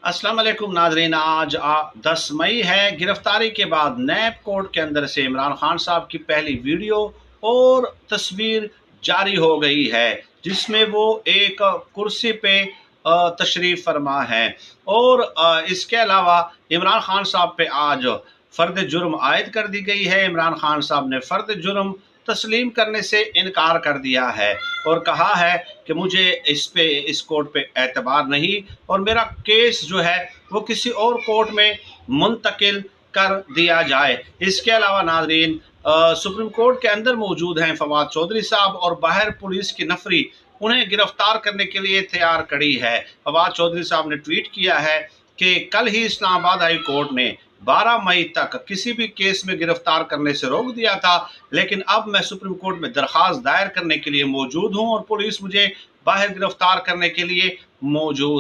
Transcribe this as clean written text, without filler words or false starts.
अस्सलाम वालेकुम नाजरीन। आज 10 मई है। गिरफ्तारी के बाद नैब कोर्ट के अंदर से इमरान खान साहब की पहली वीडियो और तस्वीर जारी हो गई है, जिसमें वो एक कुर्सी पे तशरीफ फरमा है। और इसके अलावा इमरान खान साहब पे आज फर्द जुर्म आयद कर दी गई है। इमरान खान साहब ने फर्द जुर्म तस्लीम करने से इनकार कर दिया है और कहा है कि मुझे इस कोर्ट पे एतबार नहीं और मेरा केस जो है वो किसी और कोर्ट में मुंतकिल कर दिया जाए। इसके अलावा नाजरीन, सुप्रीम कोर्ट के अंदर मौजूद हैं फवाद चौधरी साहब और बाहर पुलिस की नफरी उन्हें गिरफ्तार करने के लिए तैयार खड़ी है। फवाद चौधरी साहब ने ट्वीट किया है कि कल ही इस्लामाबाद हाई कोर्ट ने 12 मई तक किसी भी केस में गिरफ्तार करने से रोक दिया था, लेकिन अब मैं सुप्रीम कोर्ट में दरख्वास्त दायर करने के लिए मौजूद हूं और पुलिस मुझे बाहर गिरफ्तार करने के लिए मौजूद